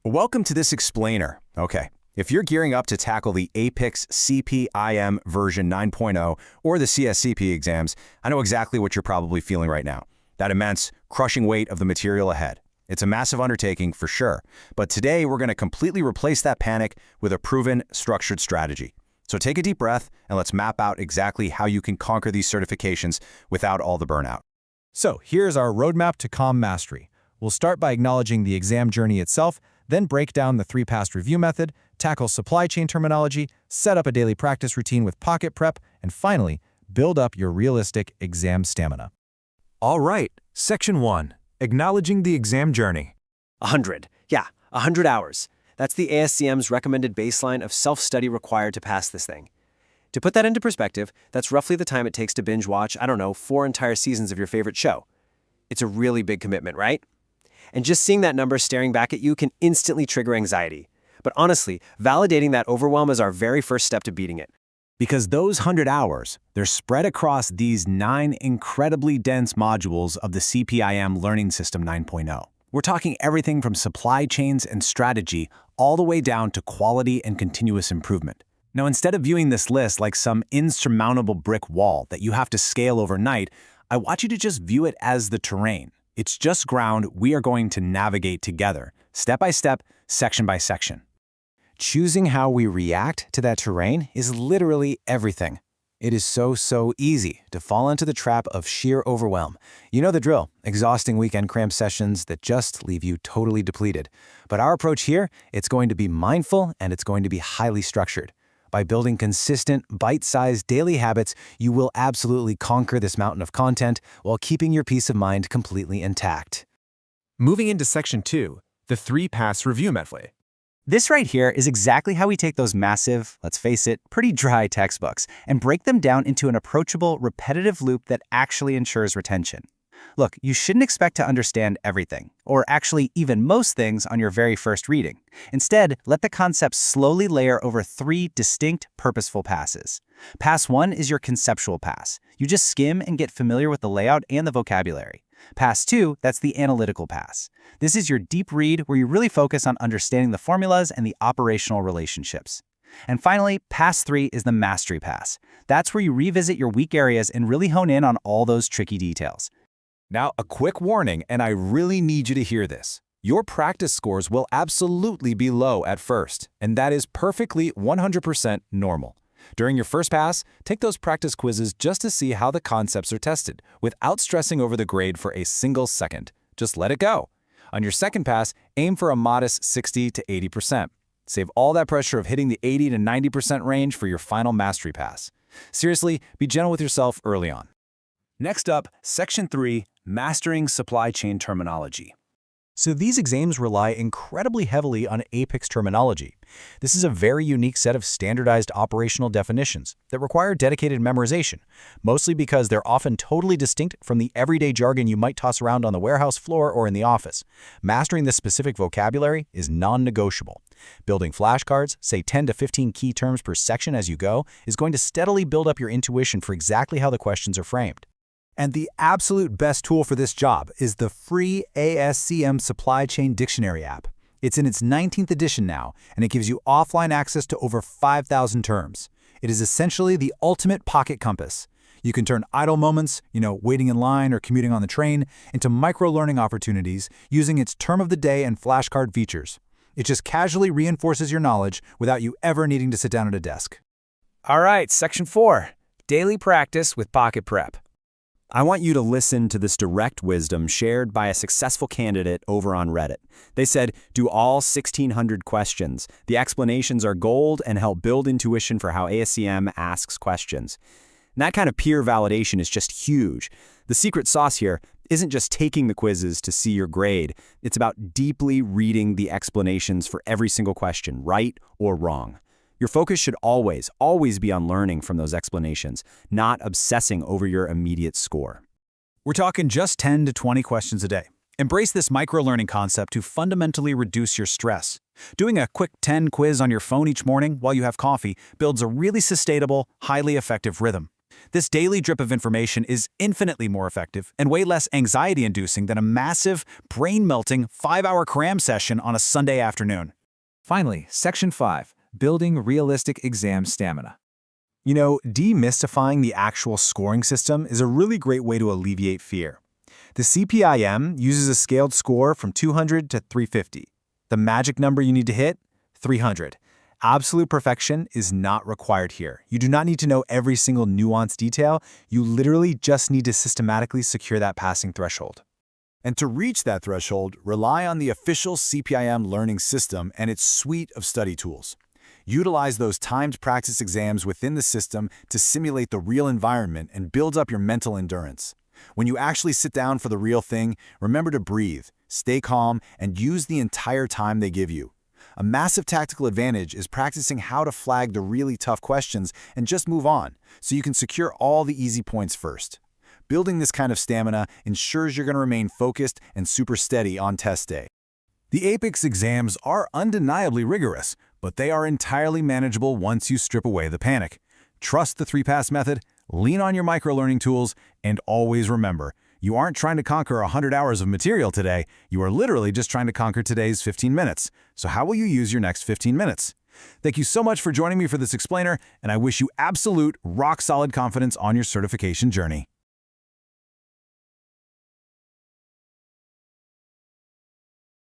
Welcome to this explainer. Okay, if you're gearing up to tackle the APICS CPIM version 9.0 or the CSCP exams, I know exactly what you're probably feeling right now. That immense, crushing weight of the material ahead. It's a massive undertaking for sure, but today we're going to completely replace that panic with a proven, structured strategy. So take a deep breath and let's map out exactly how you can conquer these certifications without all the burnout. So here's our roadmap to calm mastery. We'll start by acknowledging the exam journey itself, then break down the 3-pass review method, tackle supply chain terminology, set up a daily practice routine with pocket prep, and finally, build up your realistic exam stamina. All right, Section 1, Acknowledging the Exam Journey. 100. Yeah, 100 hours. That's the ASCM's recommended baseline of self-study required to pass this thing. To put that into perspective, that's roughly the time it takes to binge watch, 4 entire seasons of your favorite show. It's a really big commitment, right? And just seeing that number staring back at you can instantly trigger anxiety. But honestly, validating that overwhelm is our very first step to beating it. Because those 100 hours, they're spread across these 9 incredibly dense modules of the CPIM Learning System 9.0. We're talking everything from supply chains and strategy all the way down to quality and continuous improvement. Now, instead of viewing this list like some insurmountable brick wall that you have to scale overnight, I want you to just view it as the terrain. It's just ground we are going to navigate together, step by step, section by section. Choosing how we react to that terrain is literally everything. It is so easy to fall into the trap of sheer overwhelm. You know the drill, exhausting weekend cram sessions that just leave you totally depleted. But our approach here, it's going to be mindful and it's going to be highly structured. By building consistent, bite-sized daily habits, you will absolutely conquer this mountain of content while keeping your peace of mind completely intact. Moving into Section 2, the 3-pass review method. This right here is exactly how we take those massive, let's face it, pretty dry textbooks and break them down into an approachable, repetitive loop that actually ensures retention. Look, you shouldn't expect to understand everything, or actually even most things on your very first reading. Instead, let the concepts slowly layer over 3 distinct, purposeful passes. Pass 1 is your conceptual pass. You just skim and get familiar with the layout and the vocabulary. Pass 2, that's the analytical pass. This is your deep read where you really focus on understanding the formulas and the operational relationships. And finally, Pass 3 is the mastery pass. That's where you revisit your weak areas and really hone in on all those tricky details. Now, a quick warning, and I really need you to hear this. Your practice scores will absolutely be low at first, and that is perfectly 100% normal. During your first pass, take those practice quizzes just to see how the concepts are tested, without stressing over the grade for a single second. Just let it go. On your second pass, aim for a modest 60 to 80%. Save all that pressure of hitting the 80 to 90% range for your final mastery pass. Seriously, be gentle with yourself early on. Next up, Section 3, Mastering Supply Chain Terminology. So these exams rely incredibly heavily on APICS terminology. This is a very unique set of standardized operational definitions that require dedicated memorization, mostly because they're often totally distinct from the everyday jargon you might toss around on the warehouse floor or in the office. Mastering this specific vocabulary is non-negotiable. Building flashcards, say 10 to 15 key terms per section as you go, is going to steadily build up your intuition for exactly how the questions are framed. And the absolute best tool for this job is the free ASCM Supply Chain Dictionary app. It's in its 19th edition now, and it gives you offline access to over 5,000 terms. It is essentially the ultimate pocket compass. You can turn idle moments, waiting in line or commuting on the train, into micro-learning opportunities using its term of the day and flashcard features. It just casually reinforces your knowledge without you ever needing to sit down at a desk. All right, Section 4, Daily Practice with Pocket Prep. I want you to listen to this direct wisdom shared by a successful candidate over on Reddit. They said, do all 1,600 questions. The explanations are gold and help build intuition for how ASCM asks questions. And that kind of peer validation is just huge. The secret sauce here isn't just taking the quizzes to see your grade. It's about deeply reading the explanations for every single question, right or wrong. Your focus should always be on learning from those explanations, not obsessing over your immediate score. We're talking just 10 to 20 questions a day. Embrace this micro-learning concept to fundamentally reduce your stress. Doing a quick 10 quiz on your phone each morning while you have coffee builds a really sustainable, highly effective rhythm. This daily drip of information is infinitely more effective and way less anxiety-inducing than a massive, brain-melting 5-hour cram session on a Sunday afternoon. Finally, Section 5, Building Realistic Exam Stamina. You know, demystifying the actual scoring system is a really great way to alleviate fear. The CPIM uses a scaled score from 200 to 350. The magic number you need to hit? 300. Absolute perfection is not required here. You do not need to know every single nuanced detail. You literally just need to systematically secure that passing threshold. And to reach that threshold, rely on the official CPIM learning system and its suite of study tools. Utilize those timed practice exams within the system to simulate the real environment and build up your mental endurance. When you actually sit down for the real thing, remember to breathe, stay calm, and use the entire time they give you. A massive tactical advantage is practicing how to flag the really tough questions and just move on, so you can secure all the easy points first. Building this kind of stamina ensures you're going to remain focused and super steady on test day. The APICS exams are undeniably rigorous, but they are entirely manageable once you strip away the panic. Trust the 3-pass method, lean on your micro-learning tools, and always remember, you aren't trying to conquer 100 hours of material today, you are literally just trying to conquer today's 15 minutes. So how will you use your next 15 minutes? Thank you so much for joining me for this explainer, and I wish you absolute, rock-solid confidence on your certification journey.